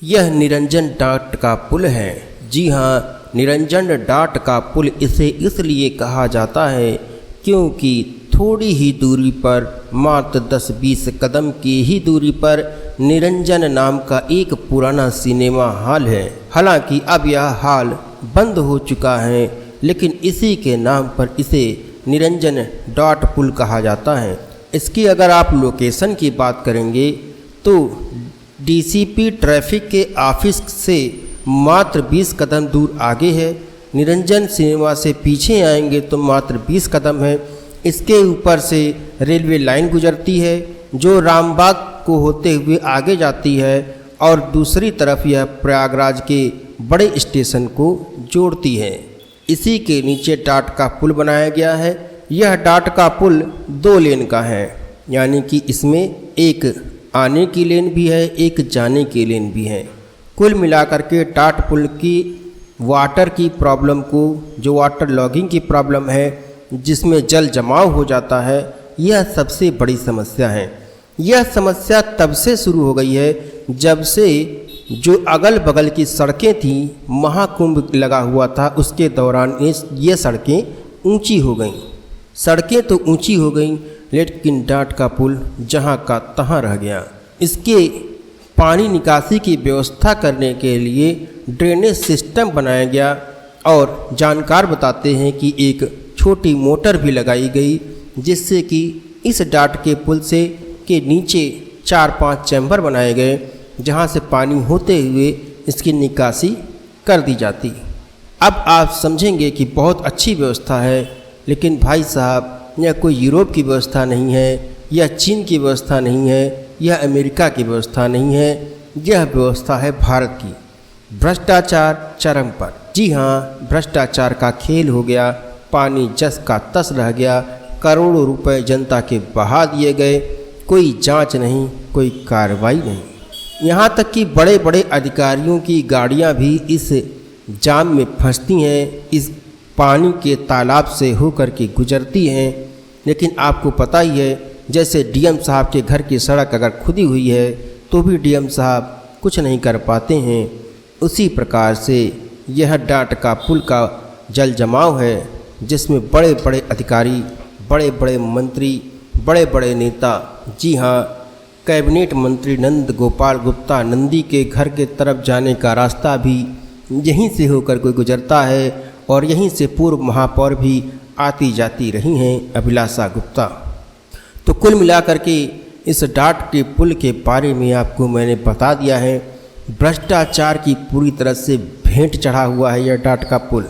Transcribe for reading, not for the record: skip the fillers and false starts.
यह निरंजन डाट का पुल है। जी हाँ, निरंजन डाट का पुल इसे इसलिए कहा जाता है क्योंकि थोड़ी ही दूरी पर, मात्र 10-20 कदम की ही दूरी पर निरंजन नाम का एक पुराना सिनेमा हॉल है। हालांकि अब यह हॉल बंद हो चुका है, लेकिन इसी के नाम पर इसे निरंजन डाट पुल कहा जाता है। इसकी अगर आप लोकेशन की बात करेंगे तो डीसीपी ट्रैफिक के ऑफिस से मात्र 20 कदम दूर आगे है। निरंजन सिनेमा से पीछे आएंगे तो मात्र 20 कदम है। इसके ऊपर से रेलवे लाइन गुजरती है जो रामबाग को होते हुए आगे जाती है और दूसरी तरफ यह प्रयागराज के बड़े स्टेशन को जोड़ती है। इसी के नीचे डाट का पुल बनाया गया है। यह डाट का पुल 2 लेन का है, यानी कि इसमें एक आने की लेन भी है, एक जाने की लेन भी है। कुल मिलाकर के डाट पुल की वाटर की प्रॉब्लम को, जो वाटर लॉगिंग की प्रॉब्लम है, जिसमें जल जमाव हो जाता है, यह सबसे बड़ी समस्या है। यह समस्या तब से शुरू हो गई है जब से जो अगल बगल की सड़कें थीं, महाकुंभ लगा हुआ था, उसके दौरान ये सड़कें ऊंची हो गईं। सड़कें तो ऊंची हो गईं, लेकिन डाट का पुल जहां का तहां रह गया। इसके पानी निकासी की व्यवस्था करने के लिए ड्रेनेज सिस्टम बनाया गया और जानकार बताते हैं कि एक छोटी मोटर भी लगाई गई, जिससे कि इस डाट के पुल से के नीचे 4-5 चैम्बर बनाए गए, जहां से पानी होते हुए इसकी निकासी कर दी जाती। अब आप समझेंगे कि बहुत अच्छी व्यवस्था है, लेकिन भाई साहब, यह कोई यूरोप की व्यवस्था नहीं है, यह चीन की व्यवस्था नहीं है, यह अमेरिका की व्यवस्था नहीं है, यह व्यवस्था है भारत की। भ्रष्टाचार चरम पर। जी हाँ, भ्रष्टाचार का खेल हो गया। पानी जस का तस रह गया। करोड़ों रुपए जनता के बहा दिए गए। कोई जांच नहीं, कोई कार्रवाई नहीं। यहाँ तक कि बड़े बड़े अधिकारियों की गाड़ियाँ भी इस जाम में फंसती हैं, इस पानी के तालाब से होकर के गुजरती हैं। लेकिन आपको पता ही है, जैसे डीएम साहब के घर की सड़क अगर खुदी हुई है तो भी डीएम साहब कुछ नहीं कर पाते हैं, उसी प्रकार से यह डाट का पुल का जल जमाव है, जिसमें बड़े बड़े अधिकारी, बड़े बड़े मंत्री, बड़े बड़े नेता, जी हाँ, कैबिनेट मंत्री नंद गोपाल गुप्ता नंदी के घर के तरफ जाने का रास्ता भी यहीं से होकर कोई गुजरता है और यहीं से पूर्व महापौर भी आती जाती रही हैं, अभिलाषा गुप्ता। तो कुल मिलाकर के इस डाट के पुल के बारे में आपको मैंने बता दिया है। भ्रष्टाचार की पूरी तरह से भेंट चढ़ा हुआ है यह डाट का पुल।